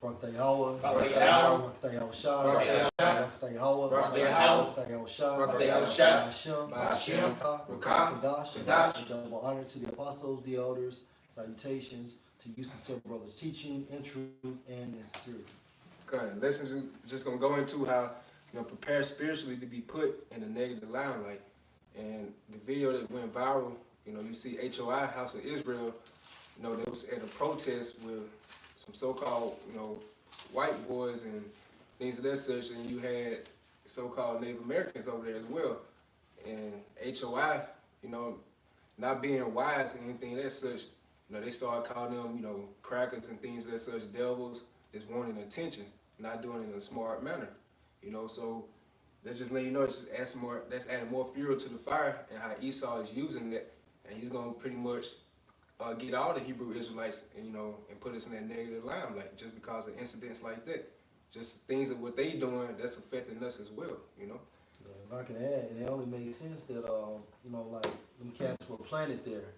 Barak Yahweh, Barak Yahweh, Barak Yahushua, Barak Yahushua, Barak Yahweh, Barak Yahweh, Barak Yahushua, Barak Yahushua, Hashem, Hashem, Rakah, Kadash, Kadash. Double honor to the apostles, the elders, salutations to you sincere brothers, teaching in truth and in sincerity. Okay, lessons just gonna go into how prepare spiritually to be put in a negative limelight. And the video that went viral, you see HOI, House of Israel, they was at a protest with some so-called, white boys and things of that such, and you had so-called Native Americans over there as well. And HOI, not being wise and anything of that such, they started calling them, crackers and things of that such, devils, just wanting attention, not doing it in a smart manner. So that's just letting you know, it's just that's adding more fuel to the fire, and how Esau is using that, and he's gonna pretty much get all the Hebrew Israelites, and put us in that negative limelight just because of incidents like that. Just things of what they doing that's affecting us as well. Yeah, if I can add, and it only makes sense that like them cats were planted there,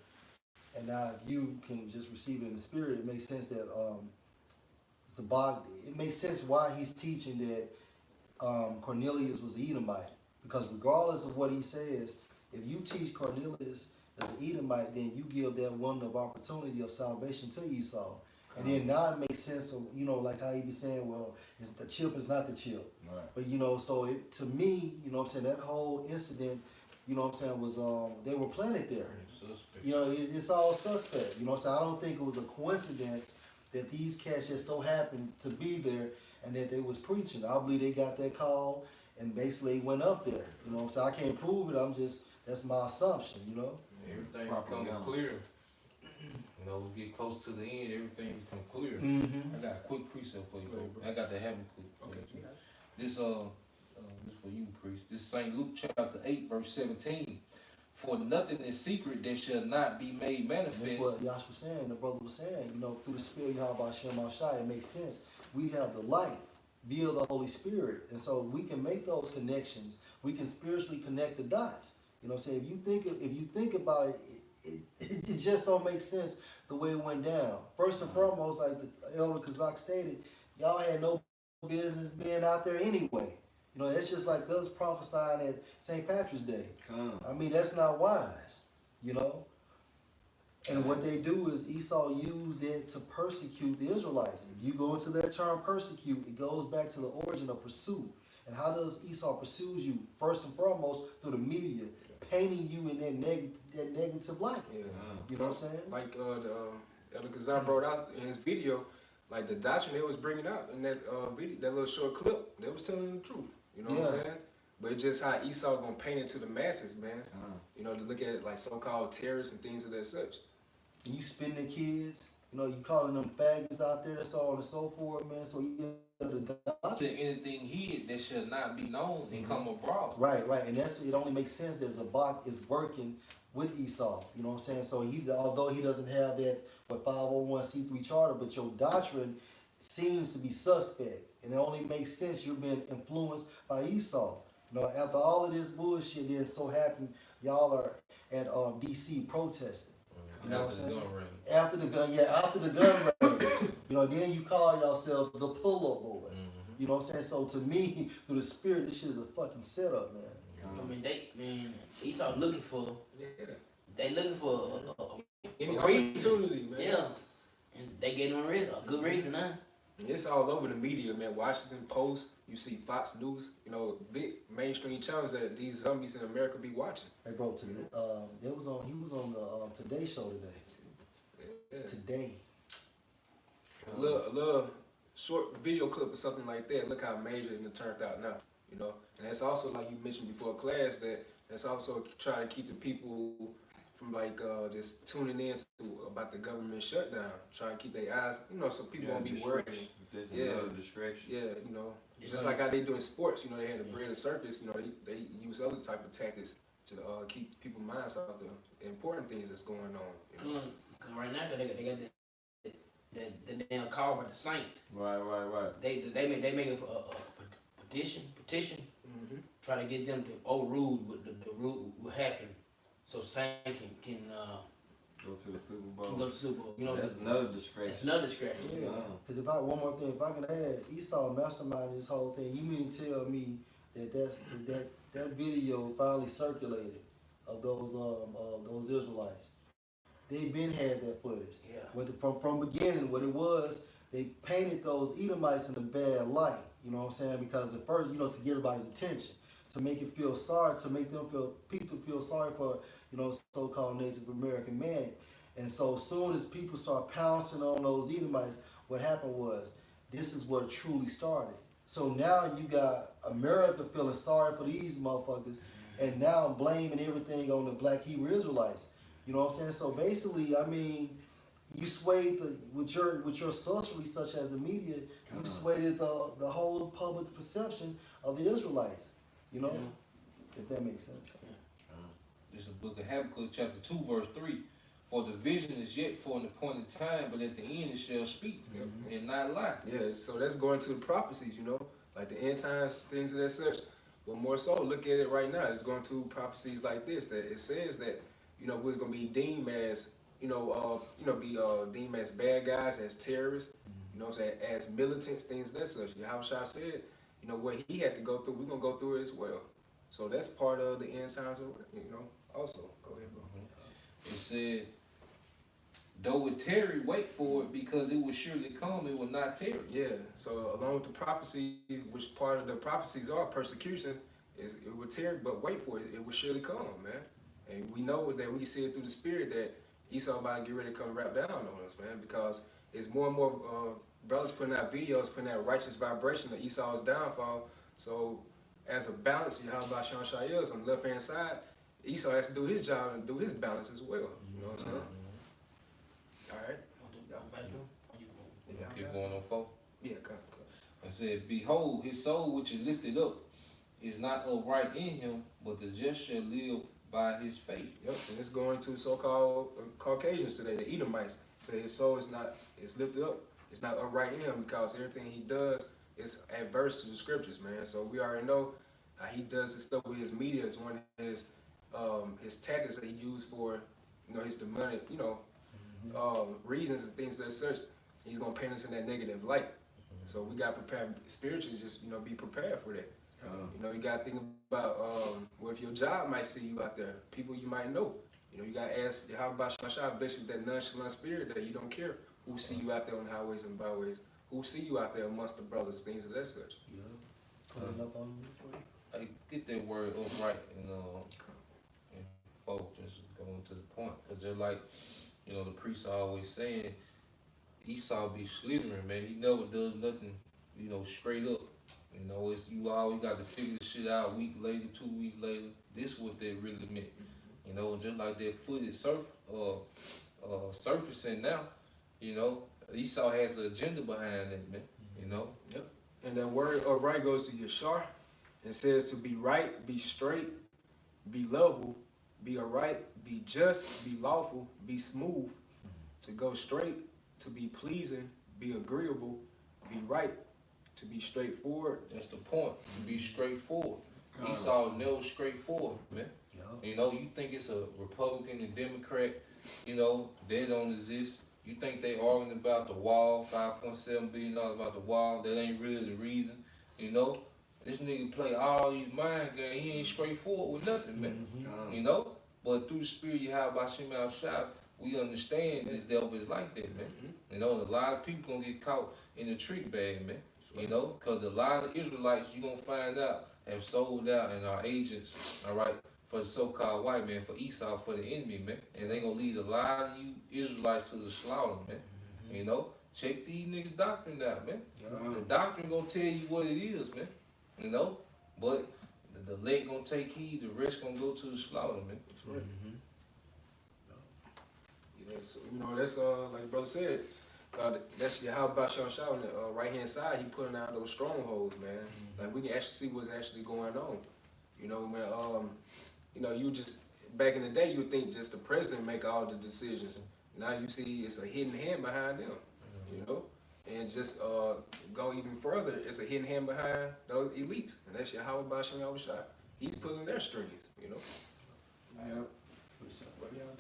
and now if you can just receive it in the spirit, it makes sense that Zabak. It makes sense why he's teaching that Cornelius was an Edomite, because regardless of what he says, if you teach Cornelius as an Edomite, then you give that one of opportunity of salvation to Esau. And then now it makes sense of, like how he be saying, well, it's the chip is not the chip. Right. But, so to me, that whole incident, was, they were planted there. It's all suspect. I don't think it was a coincidence that these cats just so happened to be there and that they was preaching. I believe they got that call and basically went up there. I can't prove it. That's my assumption, Everything becomes clear. We get close to the end, everything becomes clear. Mm-hmm. I got a quick precept for you, bro. I got the habit quick. Okay. This for you, priest. This is St. Luke chapter 8, verse 17. For nothing is secret that shall not be made manifest. That's what Yash was saying, the brother was saying, through the Spirit, Yahweh Shem Shai, it makes sense. We have the light via the Holy Spirit. And so we can make those connections. We can spiritually connect the dots. If you think about it, it just don't make sense the way it went down. First and foremost, like the Elder Kazak stated, y'all had no business being out there anyway. It's just like us prophesying at St. Patrick's Day. I mean, that's not wise, And what they do is Esau used it to persecute the Israelites. If you go into that term persecute, it goes back to the origin of pursuit. And how does Esau pursue you? First and foremost, through the media, painting you in that negative light. Yeah. You know what I'm saying? Like the Elder Kazan brought out in his video, like the doctrine they was bringing out in that video, that little short clip, they was telling the truth. You know what I'm saying? But it's just how Esau gonna paint it to the masses, man. To look at it like so-called terrorists and things of that such. And you spitting the kids, you calling them faggots out there, so on and so forth, man. So you anything hid that shall not be known and come abroad. Right, and it only makes sense that Zabak is working with Esau. You know what I'm saying? So although he doesn't have that 501c3 charter, but your doctrine seems to be suspect, and it only makes sense you're being influenced by Esau. After all of this bullshit, then it so happened y'all are at DC protesting. You know After the gun range. After the gun range. Then you call yourself the pull-up boys. You know what I'm saying? So to me, through the spirit, this shit is a fucking setup, man. I mean, Esau looking for. They looking for any opportunity, man. Yeah, and they get them a good reason now. It's all over the media, man. Washington Post, you see Fox News, big mainstream channels that these zombies in America be watching. Hey, bro, he was on the Today Show today. Yeah. Today. A little short video clip or something like that. Look how major it turned out now, And that's also, like you mentioned before class, that's also trying to keep the people from just tuning in about the government shutdown, trying to keep their eyes, so people won't be worried. There's another distraction. Yeah, just like how they do in sports, they had to breed a circus, they use other type of tactics to keep people's minds off the important things that's going on. Cause right now they got the damn call by the saint. Right. They make a petition, try to get them to overrule what the rule will happen, so saint can Go to the Super Can Bowl. go to Super Bowl. You know, That's another distraction. that's another distraction. Yeah, because if I one more thing, if I can add, Esau masterminded this whole thing. You mean to tell me that that video finally circulated of those Israelites? They been had that footage. Yeah. What from beginning, what it was, they painted those Edomites in a bad light. You know what I'm saying? Because at first, you know, to get everybody's attention, to make it feel sorry, to make them people feel sorry for, you know, so-called Native American man. And so soon as people start pouncing on those Edomites, what happened was, this is what truly started. So now you got America feeling sorry for these motherfuckers, and now blaming everything on the black Hebrew Israelites. You know what I'm saying? So basically, I mean, you swayed with your sorcery, such as the media, you swayed the whole public perception of the Israelites. You know, if that makes sense. This is the book of Habakkuk, chapter 2, verse 3. For the vision is yet for an appointed time, but at the end it shall speak and not lie. Yeah, so that's going to the prophecies, you know, like the end times, things of that such. But more so, look at it right now. It's going to prophecies like this, that it says that, you know, we're going to be deemed as, deemed as bad guys, as terrorists, you know what I'm saying, as militants, things of that such. Yahushua said, you know, what he had to go through, we're going to go through it as well. So that's part of the end times, you know, also. Go ahead, bro. It said, though it tarry, wait for it, because it will surely come, it will not tarry. Yeah, so along with the prophecy, which part of the prophecies are persecution, is it will tarry, but wait for it, it will surely come, man. And we know that we see it through the spirit that Esau about to get ready to come rap down on us, man, because it's more and more brothers putting out videos, putting out righteous vibration of Esau's downfall. So as a balance, Yahweh Shem Shayels on the left hand side, Esau has to do his job and do his balance as well. You know what I'm saying? All right. Keep going on 4. Yeah, come. I said, behold, his soul which is lifted up is not upright in him, but the just shall live by his faith. Yep, and it's going to so-called Caucasians today, the Edomites. Say his soul is lifted up. It's not upright in him because everything he does is adverse to the scriptures, man. So we already know how he does his stuff with his media. Is one of his tactics that he used for, you know, his demonic, you know, reasons and things of that such. He's gonna paint us in that negative light. So we gotta prepare spiritually, just, you know, be prepared for that. You know, you gotta think about what if your job might see you out there, people you might know. You know, you gotta ask, how about Shashah, bless you with that nonchalant spirit that you don't care who see you out there on the highways and byways, who see you out there amongst the brothers, things of that such. Yeah. Putting up on me for you. I get that word upright and folk just going to the point. Cause they're like, you know, the priests are always saying, Esau be slithering, man. He never does nothing, you know, straight up. You know, it's you always got to figure this shit out a week later, 2 weeks later. This is what they really meant. You know, just like that footage surfacing now, you know, Esau has an agenda behind it, man. You know? Yep. And that word upright goes to Yashar. It says to be right, be straight, be level, be upright, be just, be lawful, be smooth, to go straight, to be pleasing, be agreeable, be right, to be straightforward. That's the point. To be straightforward. Esau never straightforward, man. Yeah. You know, you think it's a Republican and Democrat, you know, they don't exist. You think they arguing about the wall, $5.7 billion about the wall, that ain't really the reason, you know? This nigga play all these mind games, he ain't straightforward with nothing, man. You know? But through the spirit you have by Shem Shah, we understand the devil is like that, man. You know, a lot of people gonna get caught in the trick bag, man. You know, because a lot of Israelites, you gonna find out, have sold out and are agents, all right, for the so-called white man, for Esau, for the enemy, man. And they gonna lead a lot of you Israelites to the slaughter, man. You know, check these niggas' doctrine out, man. The doctrine gonna tell you what it is, man. You know, but the elect gonna take heed, the rest gonna go to the slaughter, man. That's right. Yeah, so, you know, that's like the brother said, that's how about Shah on the right hand side, he putting out those strongholds, man. Like we can actually see what's actually going on. You know, man, you know, you just back in the day you would think just the president make all the decisions. Now you see it's a hidden hand behind them. You know? And just go even further, it's a hidden hand behind those elites. And that's Yahweh Basham Yahushua. He's pulling their strings, you know? Yep.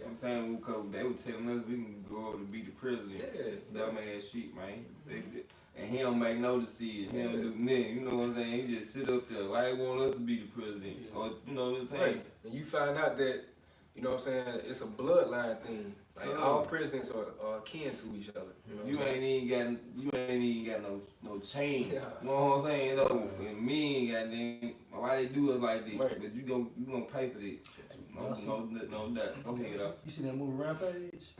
I'm saying they were telling us we can go over to be the president. Yeah. Dumbass shit, man. And he don't make no decisions. He don't do nothing. You know what I'm saying? He just sit up there. Why they want us to be the president? Or you know what I'm saying? Right. And you find out that, you know what I'm saying, it's a bloodline thing. Like all presidents are kin to each other. You know You ain't even got no chain. You know what I'm saying? Though, and me ain't got them. Why they do it like this? Right. But you gonna pay for it. No doubt. Go ahead up. You see that movie Rampage?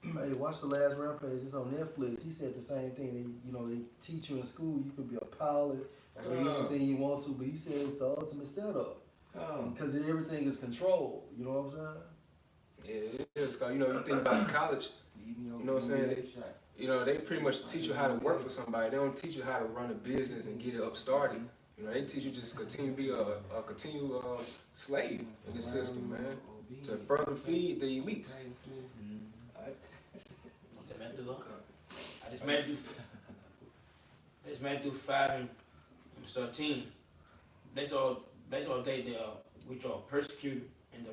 Hey, watch the last Rampage. It's on Netflix. He said the same thing. They teach you in school. You could be a pilot or anything you want to, but he said it's the ultimate setup because everything is controlled. You know what I'm saying? Yeah, it is. Cause you think about college. You know what I'm saying? They pretty much teach you how to work for somebody. They don't teach you how to run a business and get it up started. They teach you just continue to be a continual slave in this system, man, to further feed the elites. I just Matthew 5 and 13. That's all they which are persecuted and the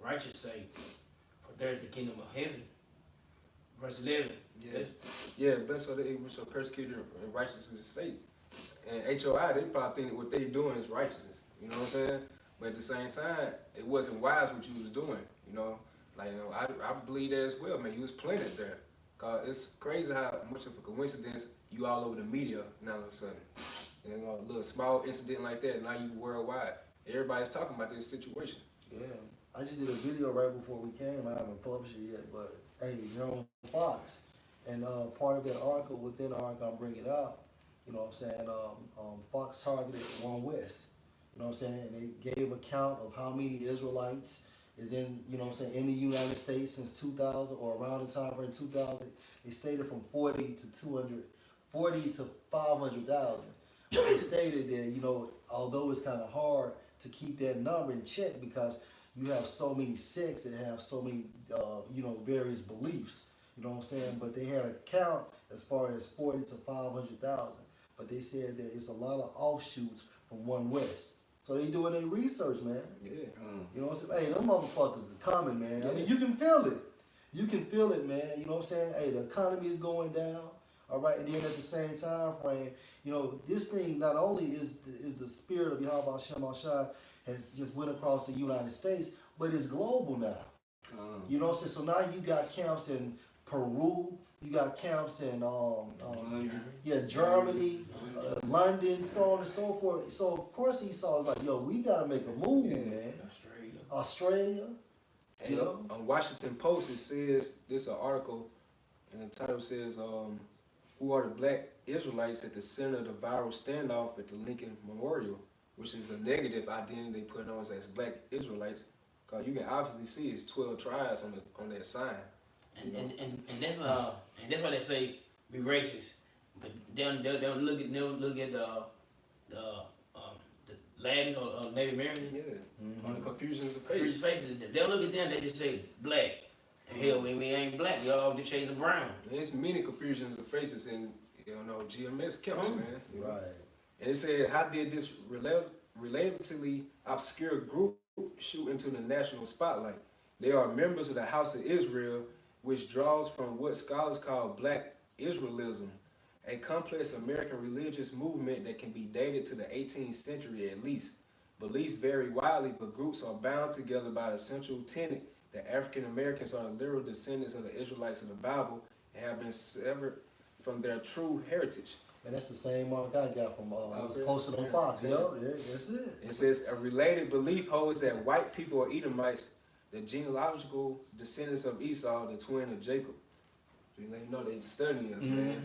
righteous say, for there is the kingdom of heaven. Verse 11. Blessed are they which are persecuted and righteousness is sake. And HOI, they probably think that what they doing is righteousness. You know what I'm saying? But at the same time, it wasn't wise what you was doing. I believe that as well, man. You was planted there. Cause it's crazy how much of a coincidence you all over the media now all of a sudden. A little small incident like that, now you worldwide. Everybody's talking about this situation. Yeah. I just did a video right before we came. I haven't published it yet, but hey, you're on Fox. And part of that article, within the article I'm bringing out, you know what I'm saying, Fox targeted One West. You know what I'm saying? And they gave account of how many Israelites is in, you know what I'm saying, in the United States since 2000 or around the time in 2000. They stated from 40 to 500,000. They stated that, although it's kind of hard to keep that number in check because you have so many sects that have so many, various beliefs. You know what I'm saying? But they had a count as far as 40 to 500,000. But they said that it's a lot of offshoots from One West. So they doing their research, man. Yeah. You know what I'm saying? Hey, them motherfuckers are coming, man. Yeah. I mean, you can feel it. You can feel it, man. You know what I'm saying? Hey, the economy is going down. All right, and then at the same time frame, this thing not only is the spirit of Yahweh Shem Shai has just went across the United States, but it's global now. You know what I'm saying? So now you got camps in Peru, you got camps in Germany, London, so on and so forth. So of course Esau was like, yo, we gotta make a move, man. Australia. And on Washington Post it says, this is an article, and the title says, who are the black Israelites at the center of the viral standoff at the Lincoln Memorial, which is a negative identity they put on us as black Israelites, because you can obviously see it's 12 tribes on that sign. And that's why they say be racist, but they'll look at the Latin or Native American. On the confusions of Faces. They'll look at them. They just say black. And hell, when we ain't black, we all the shades of brown. There's many confusions of faces in GMS camps, man. Right. And it said, how did this relatively obscure group shoot into the national spotlight? They are members of the House of Israel, which draws from what scholars call Black Israelism, a complex American religious movement that can be dated to the 18th century at least. Beliefs vary widely, but groups are bound together by the central tenet that African Americans are the literal descendants of the Israelites of the Bible and have been severed from their true heritage. And that's the same mark I got from was posted on Fox. That's it. It says a related belief holds that white people are Edomites, the genealogical descendants of Esau, the twin of Jacob. So you know they studying us, man.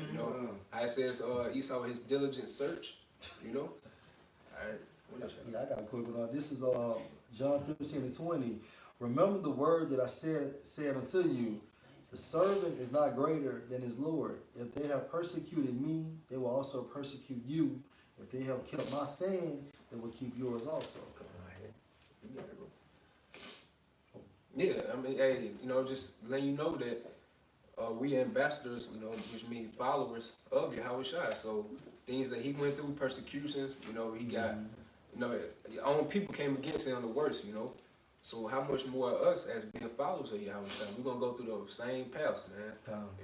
How it says Esau his diligent search. All right. Yeah, I got a quick one. This is John 15:20. Remember the word that I said unto you, the servant is not greater than his Lord. If they have persecuted me, they will also persecute you. If they have kept my saying, they will keep yours also. Yeah, I mean, hey, just letting you know that we ambassadors, which mean followers of Yahweh Shai. So things that he went through, persecutions, he got, your own people came against him the worst, So how much more us as being followers of Yahweh Shai, we're gonna go through those same paths, man.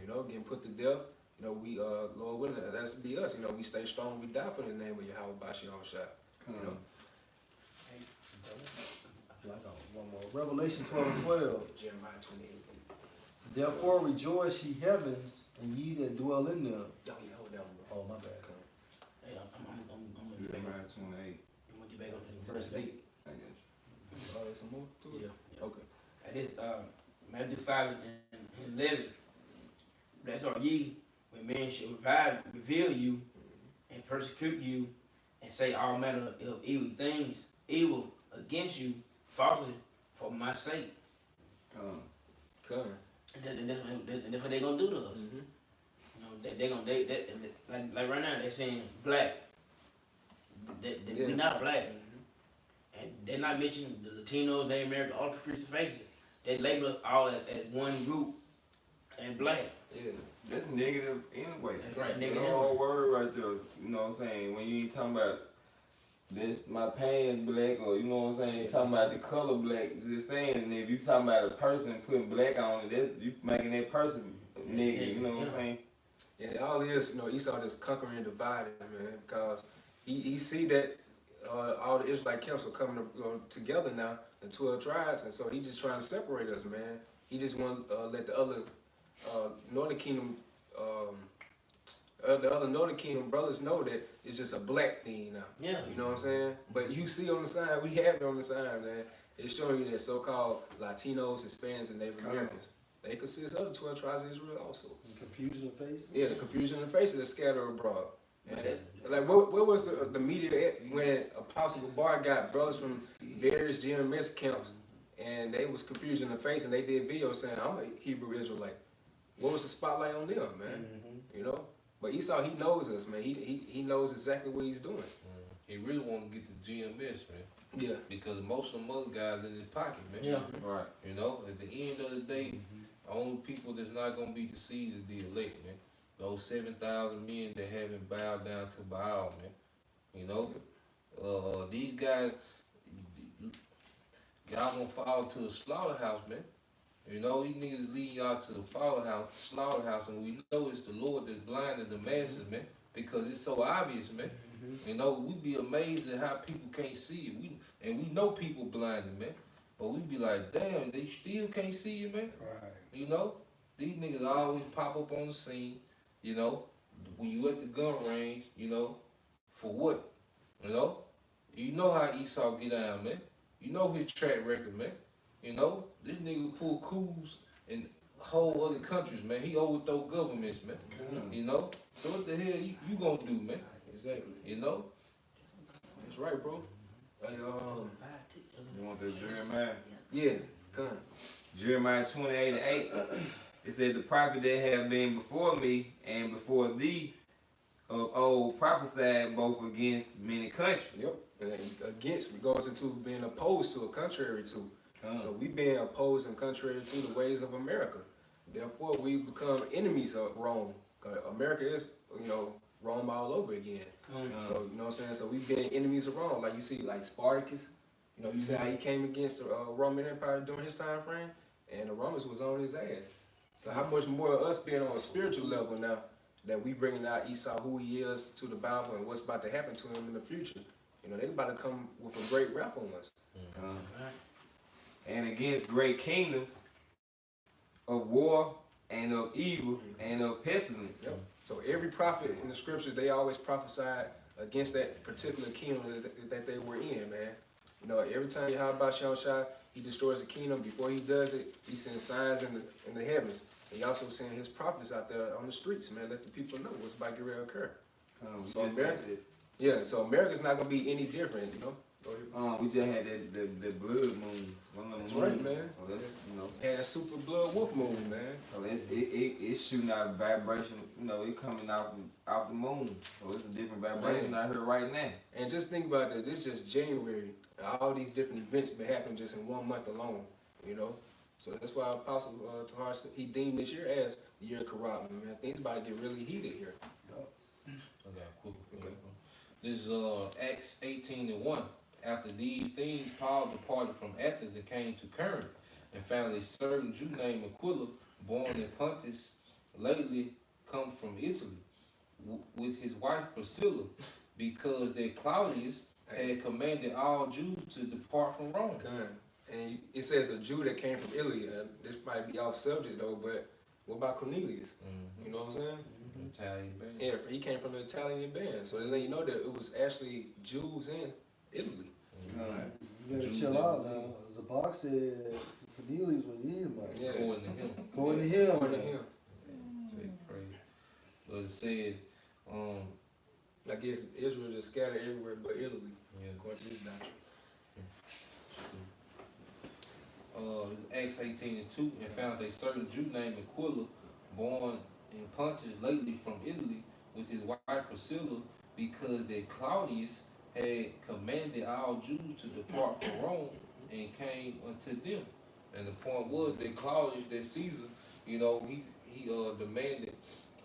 You know, getting put to death. You know, we Lord willing, that's be us. You know, we stay strong, we die for the name of Yahweh Yahweh Shai. You know. I feel like I want one more. Revelation 12:12. Jeremiah 28. Therefore rejoice, ye heavens, and ye that dwell in them. Oh, yeah, hold down, bro. Oh, my bad. Hey, I'm gonna get back Jeremiah on. 28. I'm gonna get back on this verse 8. I got you. Oh, there's some more to it? Yeah. Okay. And this Matthew 5 and 11. Blessed are ye when men shall reveal you and persecute you and say all manner of evil things, evil against you, falsely for my sake. Come. And that's what they're gonna do to us. Mm-hmm. You know, they're gonna like right now they're saying black. We not black. Mm-hmm. And they're not mentioning the Latinos, the American, all the Christian faces. They label us all as one group and black. Yeah. That's negative anyway. That's right, The negative. whole word right there. You know what I'm saying? When you ain't talking about this, my pants black, or you know what I'm saying, talking about the color black, just saying. And if you talking about a person putting black on it, that's you making that person nigga. You know what I'm saying? Yeah, all it is, you know, Esau is conquering and dividing, man, because he see that all the Israelite camps are coming together now, the 12 tribes, and so he just trying to separate us, man. He just want to let the other Northern Kingdom, the other Northern Kingdom brothers know that it's just a black thing now. Yeah. You know what I'm saying? But you see on the sign, we have it on the sign, man. It's showing you that so-called Latinos, Hispanics, and Native Americans, they consist of the 12 tribes of Israel also. Confusion of face. Yeah, the confusion in the faces that scatter abroad. And That's- like, where was the media at when Apostle Bar got brothers from various GMS camps, and they was confused in the face, and they did videos saying, I'm a Hebrew Israelite. What was the spotlight on them, man? Mm-hmm. You know? But Esau, he knows us, man. He knows exactly what he's doing. He really want to get the GMS, man. Yeah. Because most of them other guys in his pocket, man. Yeah. Right. You know, at the end of the day, the only people that's not gonna be deceived is the elect, man. Those 7,000 men that haven't bowed down to Baal, man. You know, these guys, y'all gonna fall to the slaughterhouse, man. You know, these niggas lead y'all to the slaughterhouse, and we know it's the Lord that's blinding the masses, man, because it's so obvious, man. You know, we be amazed at how people can't see it. We know people blinded, man, but we be like, damn, they still can't see it, man. Right. You know, these niggas always pop up on the scene. You know, when you at the gun range, you know, for what? You know how Esau get down, man. You know his track record, man. You know, this nigga pull coups in whole other countries, man. He overthrow governments, man. You know, so what the hell you gonna do, man? Exactly. You know? That's right, bro. You want the Jeremiah? Yeah, come. Jeremiah 28:8. It said, the prophet that have been before me and before thee of old prophesied both against many countries. Yep. And against goes into being opposed to or contrary to. So we being opposed and contrary to the ways of America. Therefore, we become enemies of Rome. 'Cause America is, you know, Rome all over again. So, you know what I'm saying? So we been enemies of Rome. Like you see, like Spartacus, you know, you see how he came against the Roman Empire during his time frame, and the Romans was on his ass. So how much more of us being on a spiritual level now that we bringing out Esau, who he is, to the Bible and what's about to happen to him in the future. You know, they about to come with a great rap on us. And against great kingdoms of war and of evil and of pestilence. Yep. So every prophet in the scriptures, they always prophesied against that particular kingdom that they were in, man. You know, every time Yahweh Shai, he destroys a kingdom, before he does it, he sends signs in the heavens. He also sends his prophets out there on the streets, man, let the people know what's about to get ready to occur. So America's not gonna be any different, you know. We just had that blood moon. That's right, man. So that's, you know. Had that super blood wolf moon, man. So it's shooting out a vibration, you know, it coming out the moon. So it's a different vibration out here right now. And just think about that, this is just January. All these different events been happening just in 1 month alone, you know. So that's why Apostle Tahar, he deemed this year as the year of corrupt, man. Things about to get really heated here. Okay, quick. Okay. This is Acts 18:1. After these things, Paul departed from Athens and came to Corinth, and found a certain Jew named Aquila, born in Pontus, lately come from Italy, with his wife Priscilla, because that Claudius had commanded all Jews to depart from Rome. Good. And it says a Jew that came from Italy. This might be off subject though, but what about Cornelius? You know what I'm saying? Italian band. Yeah, he came from the Italian band. So they let you know that it was actually Jews in Italy. Alright. You better chill out now. Zabak said Cornelius was Edomite. Yeah. According to him. According to him. According to him. Say praise. But it says, I guess Israel just scattered everywhere but Italy, yeah, according to his doctrine. Acts 18:2, and found a certain Jew named Aquila, born in Pontus, lately from Italy, with his wife Priscilla, because that Claudius had commanded all Jews to depart from Rome, and came unto them. And the point was that Claudius, that Caesar, he demanded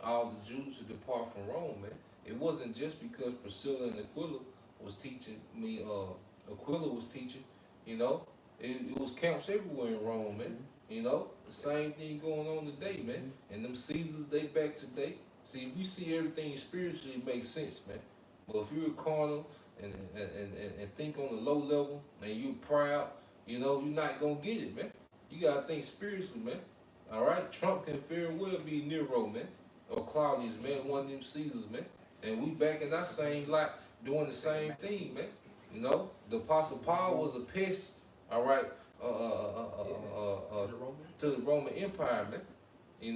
all the Jews to depart from Rome, man. It wasn't just because Priscilla and Aquila was teaching Aquila was teaching, It was camps everywhere in Rome, man. The same thing going on today, man. And them Caesars, they back today. See, if you see everything spiritually, it makes sense, man. But if you're carnal and think on the low level and you're proud, you're not gonna get it, man. You gotta think spiritually, man. All right, Trump can very well be Nero, man, or Claudius, man, one of them Caesars, man. And we back in that same lot doing the same thing, man. The Apostle Paul was a pest. All right, to the Roman Empire, man. He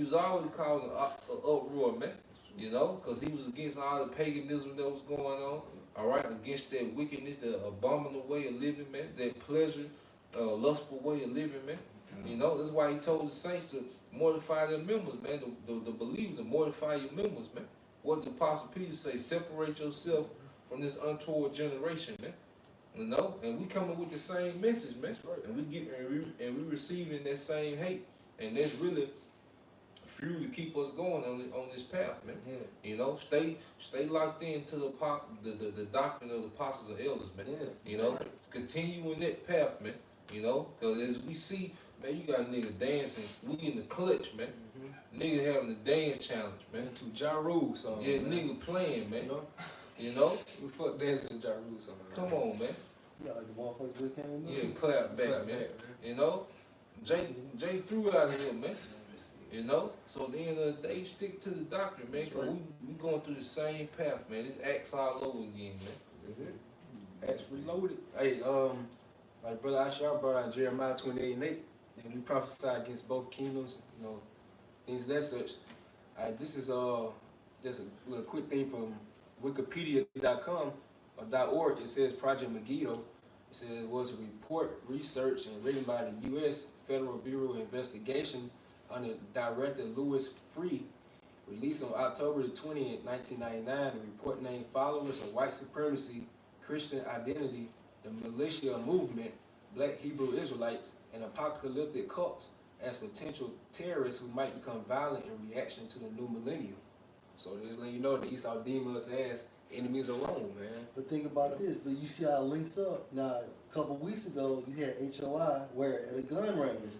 was always causing an uproar, man. Because he was against all the paganism that was going on. All right, against that wickedness, the abominable way of living, man. That pleasure, lustful way of living, man. That's why he told the saints to mortify their members, man. The believers to mortify your members, man. What did the Apostle Peter say? Separate yourself from this untoward generation, man. And we coming with the same message, man. And we receiving that same hate, and that's really fuel to keep us going on this path, man. Yeah. Stay locked into the doctrine of the apostles and elders, man. Continue in that path, man. Because as we see, man, you got niggas dancing. We in the clutch, man. Niggas having the dance challenge, man. To Ja Rule song. Yeah, man. nigga playing, man. We fuck dancing to Ja Rule song. Come on, man. Yeah, like the motherfucker just came in. Yeah, clap back, man. Jay threw out of here, man. So at the end of the day, stick to the doctrine, man. Cause we going through the same path, man. It's Acts all over again, man. Acts reloaded. Hey, like Brother Ashar brought out Jeremiah 28:8, and we prophesy against both kingdoms, things of that such. This is just a little quick thing from Wikipedia.com or .org. It says Project Megiddo. It says it was a report, research, and written by the U.S. Federal Bureau of Investigation under Director Louis Freeh, released on October the 20th, 1999. The report named followers of white supremacy, Christian identity, the militia movement, Black Hebrew Israelites, and apocalyptic cults as potential terrorists who might become violent in reaction to the new millennium. So just letting you know that Esau deemed us as enemies of Rome, man. But think about this, but you see how it links up. Now, a couple weeks ago, you had HOI where at a gun range.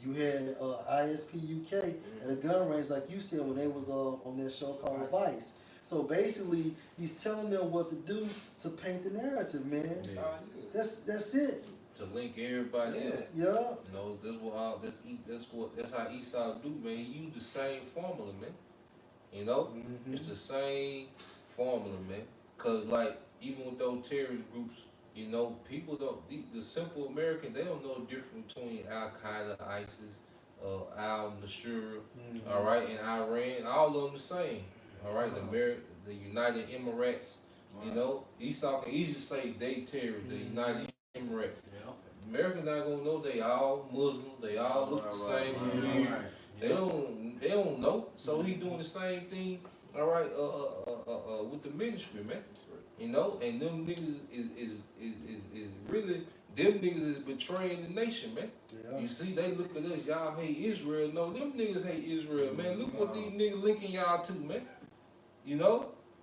You had ISP UK at a gun range, like you said, when they was on that show called Vice. So basically, he's telling them what to do to paint the narrative, man. Yeah. That's it. To link everybody up. Yeah. That's how Esau do, man. He used the same formula, man. It's the same formula, man. Cause like even with those terrorist groups, people don't. The simple American, they don't know the difference between Al Qaeda, ISIS, Al Nusra, all right, and Iran. All of them the same, all right. The United Emirates, Esau can easily say they terrorists. The United Emirates. Americans not gonna know they all Muslim. They all look the same. They don't know. So he doing the same thing. All right. With the ministry, man. And them niggas is really them niggas is betraying the nation, man. Yeah. You see, they look at us. Y'all hate Israel. No, them niggas hate Israel, man. Look what these niggas linking y'all to, man.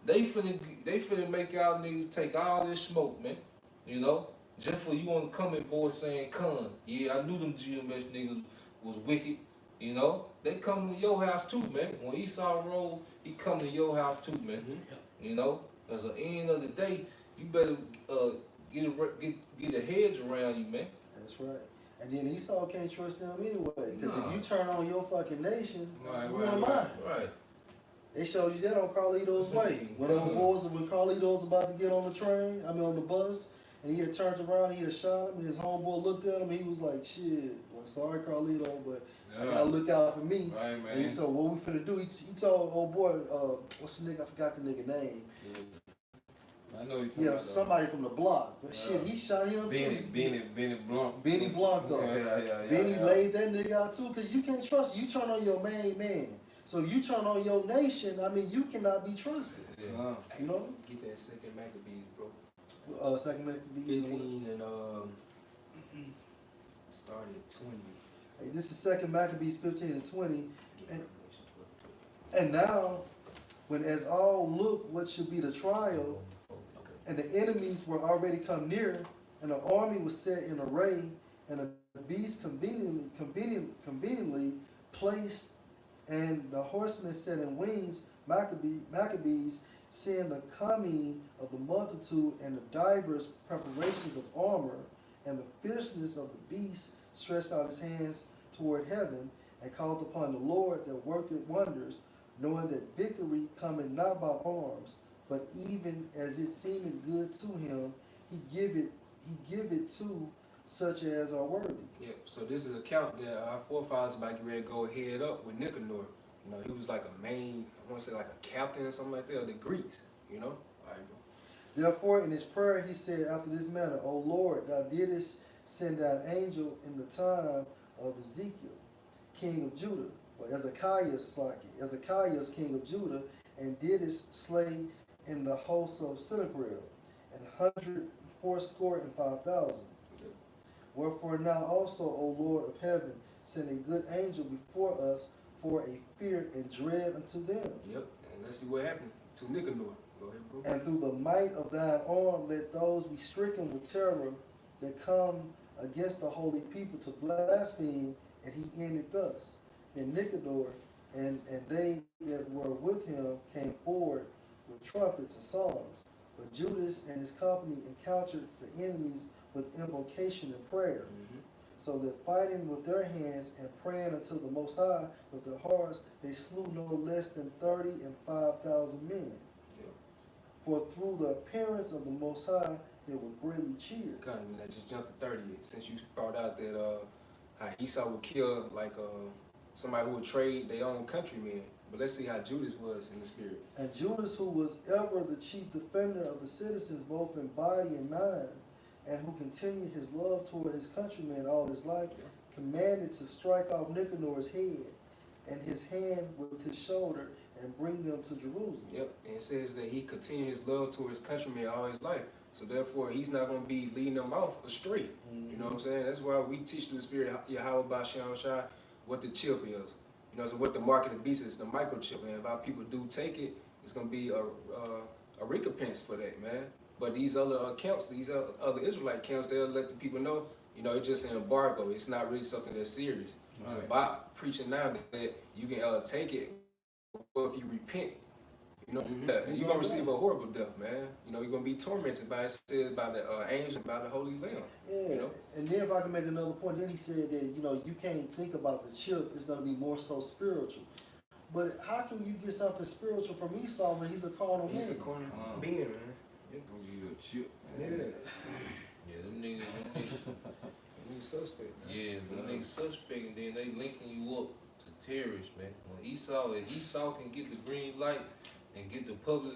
They finna make y'all niggas take all this smoke, man. You know, just for you on the comment board saying, "Con, yeah, I knew them GMS niggas was wicked." You know, they come to your house too, man. When Esau roll, he come to your house too, man. Mm-hmm. You know, as the end of the day, you better get a hedge around you, man. That's right. And then Esau can't trust them anyway. Because Nah. if you turn on your fucking nation, Right, you right, on right. mine. Right. They showed you that on Carlito's way. When Carlito was about to get on the train, on the bus, and he had turned around, he had shot him, and his homeboy looked at him, and he was like, shit, well, sorry, Carlito, but I gotta look out for me. Right, And he man. said, what we finna do? He told old boy, what's the nigga? I forgot the nigga name. I know you talking Yeah, about somebody from the block. But shit, he shot him too. Benny Blanc. Benny Blanco. Yeah. Benny laid that nigga out too, because you can't trust. You turn on your main man. So if you turn on your nation, you cannot be trusted. Yeah. You know? Get that second Maccabees, bro. Second Maccabees. 15 and started at 20. Hey, this is Second Maccabees 15 and 20. And now, when as all look what should be the trial, and the enemies were already come near, and the army was set in array, and the beast conveniently placed, and the horsemen set in wings, Maccabees, seeing the coming of the multitude and the divers preparations of armor, and the fierceness of the beast, stretched out his hands toward heaven, and called upon the Lord that worketh wonders, knowing that victory cometh not by arms, but even as it seemeth good to him, he give it to such as are worthy. Yep. So this is a account that our forefathers about to get ready to go head up with Nicanor. You know, he was like a main, I want to say like a captain or something like that, of the Greeks. You know. All right, bro. Therefore, in his prayer, he said after this manner, O Lord, thou didst send down angel in the time of Ezekiel, king of Judah, or Ezekias, king of Judah, and didst slay in the host of Sennacherib, 180,5,000. Wherefore now also, O Lord of heaven, send a good angel before us for a fear and dread unto them. Yep. And let's see what happened to Nicanor. Go ahead, bro. And through the might of thine arm, let those be stricken with terror that come against the holy people to blaspheme. And he ended thus. And Nicanor and they that were with him came forward with trumpets and songs. But Judas and his company encountered the enemies with invocation and prayer. Mm-hmm. So that fighting with their hands and praying unto the Most High with their hearts, they slew no less than 35,000 men. Yep. For through the appearance of the Most High, they were greatly cheered. Kind of, I just jumped to 30 since you brought out that how Esau would kill like somebody who would trade their own countrymen. But let's see how Judas was in the spirit. And Judas, who was ever the chief defender of the citizens, both in body and mind, and who continued his love toward his countrymen all his life, commanded to strike off Nicanor's head and his hand with his shoulder and bring them to Jerusalem. Yep, and it says that he continued his love toward his countrymen all his life. So therefore, he's not going to be leading them off astray. You know what I'm saying? That's why we teach through the spirit Yahweh Ba'Shem Shai what the chip is. You know, so what the mark of the beast is, the microchip. And if our people do take it, it's going to be a recompense for that, man. But these other camps, these other Israelite camps, they'll let the people know, you know, it's just an embargo. It's not really something that's serious. It's about preaching now that you can take it, or if you repent, you know, you're going to receive a horrible death, man. You know, you're going to be tormented by, it says, by the angel, by the Holy Lamb. Yeah, You know? and then if I can make another point, then he said that, you know, you can't think about the chip, it's going to be more so spiritual. But how can you get something spiritual from Esau when he's a carnal man? He's a corner being, man. Gonna give you a chip. Yeah. Yeah, them niggas. He's suspect, man. Yeah, them niggas suspect, and then they linking you up to terrorists, man. When if Esau can get the green light and get the public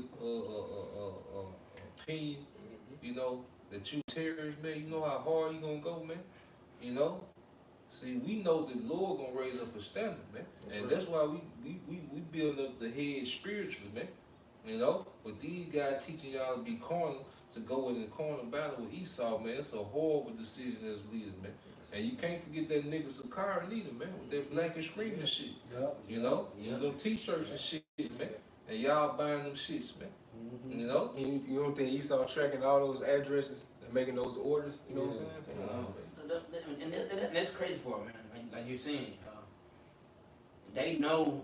opinion, you know, that you terrorists, man, you know how hard he gonna go, man. You know? See, we know that Lord gonna raise up a standard, man. That's why we build up the head spiritually, man. You know? But these guys teaching y'all to be carnal, to go in the carnal battle with Esau, man, it's a horrible decision as leaders, man. And you can't forget that nigga Sakari leader, man, with that black and screaming shit. Yep. You know? With them t-shirts and shit, man. And y'all buying them shits, man. You know? You don't think Esau tracking all those addresses, and making those orders. You know what I'm saying? So that's crazy for man. Like you're saying, they know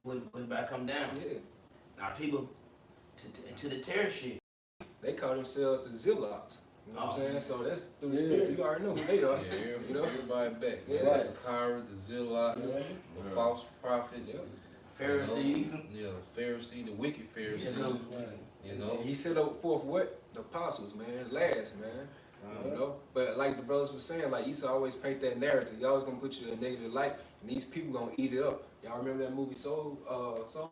what about to come down. Yeah. Now people to the terror shit. They call themselves the Zealots. You know what I'm saying? So that's through the Yeah. spirit. You already know who they are. Yeah, You know? everybody back. Yeah. Yeah. The Sakara, the Zealots, Yeah. the false prophets, Yeah. Pharisees. you know, Pharisee, the wicked Pharisee. Yeah. You know, And he set up forth what? The apostles, man. Last, man. You know? But like the brothers were saying, like Esau always paint that narrative. He always gonna put you in a negative light, and these people gonna eat it up. Y'all remember that movie Soul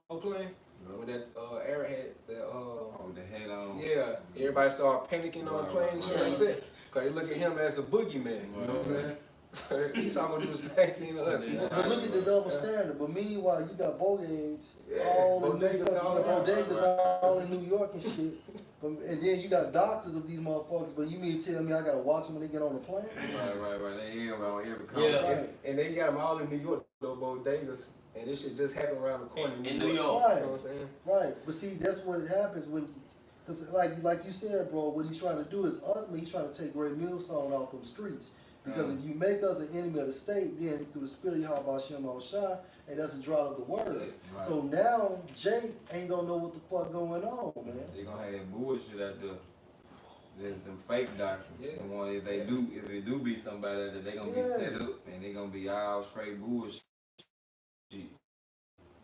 Plane? When that Arab had the Oh, the head on. yeah, everybody started panicking on the plane and shit like Right. that. Cause they look at him as the boogeyman. You know what I'm saying? So Esau gonna do the same thing to us. Yeah. But look at the double standard. But meanwhile, you got bodegas Yeah, all in bodegas all around. bodegas all in New York and shit. And then you got doctors of these motherfuckers. But you mean to tell me I gotta watch them when they get on the plane? Right. They everywhere on every corner. Yeah. Right. And they got them all in New York, those bodegas. And this shit just happened around the corner In New York. Right. You know what I'm saying? Right, but see, that's what happens when, cause like you said, bro, what he's trying to do is ultimately he's trying to take great millstone off them streets. Because if you make us an enemy of the state, then through the spirit of Yahweh Hashem Shah, and that's a drought of the word. Right. So now Jake ain't gonna know what the fuck going on, man. They gonna have that bullshit out there. Them fake doctrine. Yeah. The one if they do be somebody that they gonna be Yeah. set up and they gonna be all straight bullshit.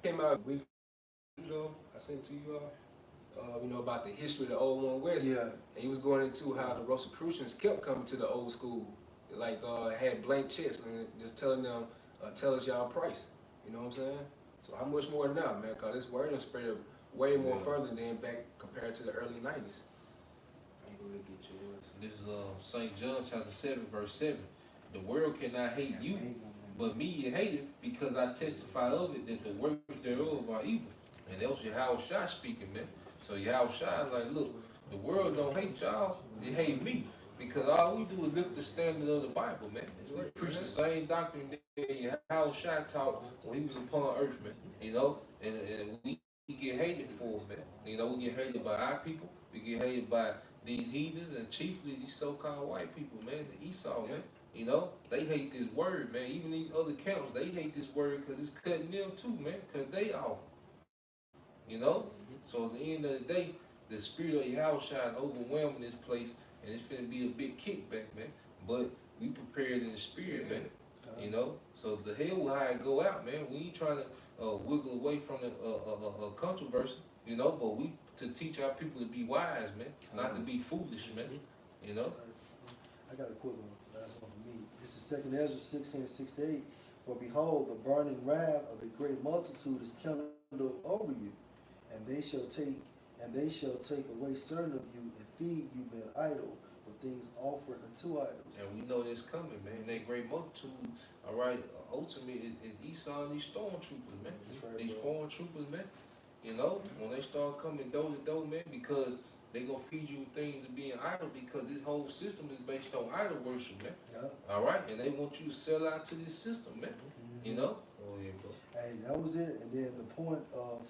Came out a week ago, I sent to you all, you know, about the history of the old one West. Yeah. And he was going into how the Rosicrucians kept coming to the old school. Like, had blank checks and just telling them, tell us y'all price. You know what I'm saying? So how much more now, man? Because this word has spread up way more further than back compared to the early 90s. I'm going to get yours. this is St. John chapter 7, verse 7. The world cannot hate you, but me you hate it, because I testify of it that the works thereof are evil. And that was Yahweh Shai speaking, man. So Yahweh Shai is like, look, the world don't hate y'all, they hate me. Because all we do is lift the standard of the Bible, man. We preach the same doctrine that Yahweh Shai taught when he was upon earth, man. You know, and we get hated for it, man. You know, we get hated by our people, we get hated by these heathens, and chiefly these so-called white people, man, the Esau, man. You know, they hate this word, man. Even these other camps, they hate this word because it's cutting them too, man, because they off. You know? So at the end of the day, the spirit of Yahweh Shai is overwhelming this place, and it's finna be a big kickback, man. But we prepared in the spirit, man. You know? So the hell will how it go out, man. We ain't trying to wiggle away from the controversy, you know, but we to teach our people to be wise, man, not to be foolish, man. You know? I got a quick one. Last one for me. This is 2nd Ezra 16:6-8. For behold, the burning wrath of a great multitude is kindled over you, and they shall take away certain of you and feed you men idle with things offered unto idols. And we know it's coming, man. That great multitude, all right, ultimately is Esau and these stormtroopers, man. That's right, These bro. foreign troopers, man. You know, when they start coming door to door, man, because they gonna feed you things to being idle, because this whole system is based on idol worship, man. Yeah. All right, and they want you to sell out to this system, man. You know. Oh yeah, bro. Hey, that was it. And then the point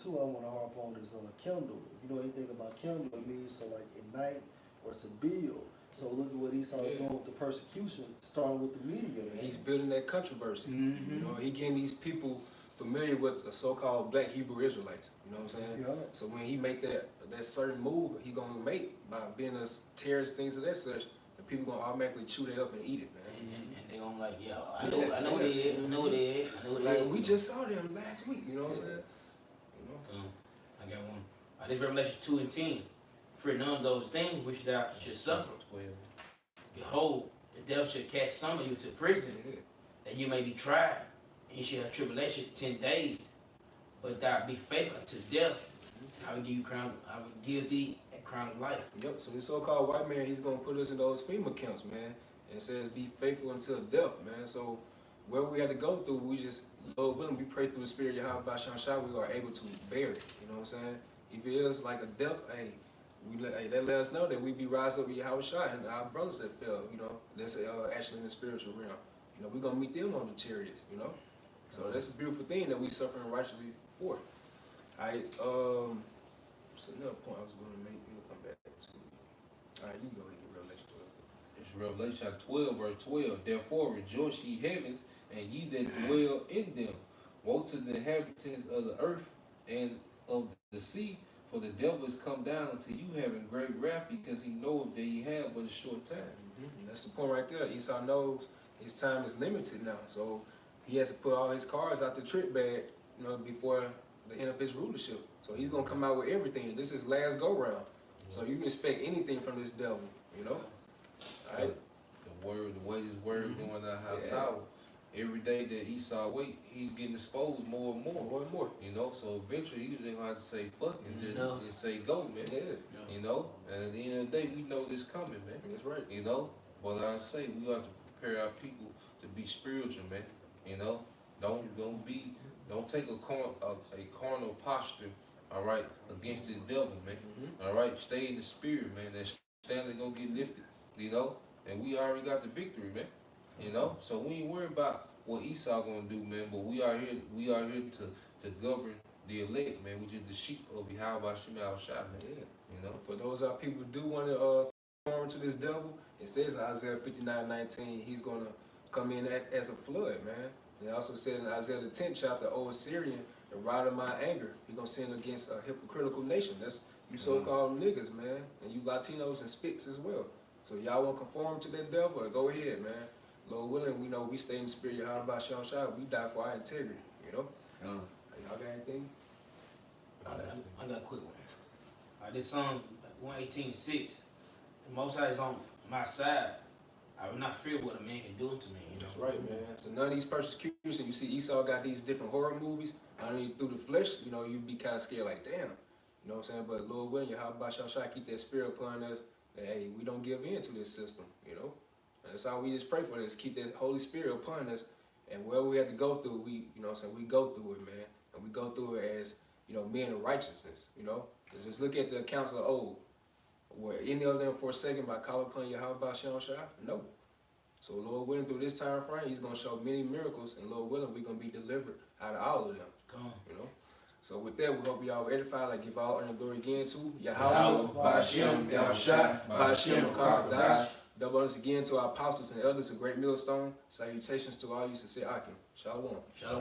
too I want to harp on is kindle. If you know anything about kindle, it means to like ignite or to build. So look at what Esau is doing with the persecution, starting with the media, man. He's building that controversy. You know, he getting these people familiar with the so-called black Hebrew Israelites. You know what I'm saying? Yeah. So when he make that certain move, he gonna make by being us terrorist things of that such, the people gonna automatically chew that up and eat it, man. And they gonna like, yeah, I know they is, I know they is, I know they Like is. we just saw them last week. You know what I'm saying? You know? I got one. This Revelation 2:10. For none of those things which thou should suffer. 12. Behold, the devil shall cast some of you to prison, Yeah. that you may be tried. And you shall have tribulation 10 days. But thou be faithful unto death. I will give thee a crown of life. Yep. So this so-called white man, he's gonna put us in those FEMA camps, man, and says be faithful until death, man. So where we had to go through, we just Lord willing, we pray through the spirit of Yahweh Bashan Shah, we are able to bear it. You know what I'm saying? If it is like a death, hey, that let us know that we be rise up with Yahweh Shah and our brothers that fell. You know, that's actually in the spiritual realm. You know, we're gonna meet them on the chariots. You know. So that's a beautiful thing that we suffering righteously for. Alright, what's another point I was going to make? We'll come back to. Alright, Revelation 12, verse 12. Therefore rejoice ye heavens, and ye that dwell in them. Woe to the inhabitants of the earth and of the sea, for the devil is come down unto you having great wrath, because he knoweth that he have but a short time. And that's the point right there. Esau knows his time is limited now, so he has to put all his cards out the trick bag, before the end of his rulership. So he's gonna come out with everything. This is last go round. So you can expect anything from this devil, All right. The way his word going out how power. Every day that Esau wait, he's getting exposed more and more. More and more. So eventually he's gonna have to say fuck and just and say go, man. Yeah. And at the end of the day, we know this coming, man. That's right. But like I say, we have to prepare our people to be spiritual, man. Don't take a carnal posture, all right, against the devil, man. All right, stay in the spirit, man. That standard gonna get lifted, and we already got the victory, man. So we ain't worried about what Esau gonna do, man. But we are here to govern the elect, man, which is the sheep of Yahweh Shema Shai, man. For those our people who do want to conform to this devil, it says in Isaiah 59:19, he's gonna come in as a flood, man. And it also said in Isaiah the 10th chapter, O Assyrian, the rod of my anger, he's gonna send against a hypocritical nation. That's you so-called niggas, man, and you Latinos and Spits as well. So y'all want to conform to that devil? Go ahead, man. Lord willing, we know we stay in the spirit of Yahweh Shem Shai. We die for our integrity, Y'all got anything? I got a quick one. This Psalm 118:6. The Most High is on my side. I will not fear what a man can do unto me. That's right, man. So none of these persecutions, you see Esau got these different horror movies. I mean, through the flesh, you'd be kind of scared, like, damn. You know what I'm saying? But Lord willing, Yahweh Shem Shai keep that spirit upon us. That, hey, we don't give in to this system, And that's all we just pray for this. Keep that Holy Spirit upon us. And wherever we have to go through, we go through it, man. And we go through it as, men of righteousness, Just look at the accounts of old. Were any of them forsaken by calling upon Yahweh Shem Shai? No. So Lord willing, through this time frame, he's going to show many miracles. And Lord willing, we're going to be delivered out of all of them. Come on. So with that, we hope y'all edified. I give all honor and glory again to Yahweh, Ba'ashem, Yahushua, Ba'ashem, Kakadash. Double honors again to our apostles and elders of Great Millstone. Salutations to all you sincere Akim. Shalom.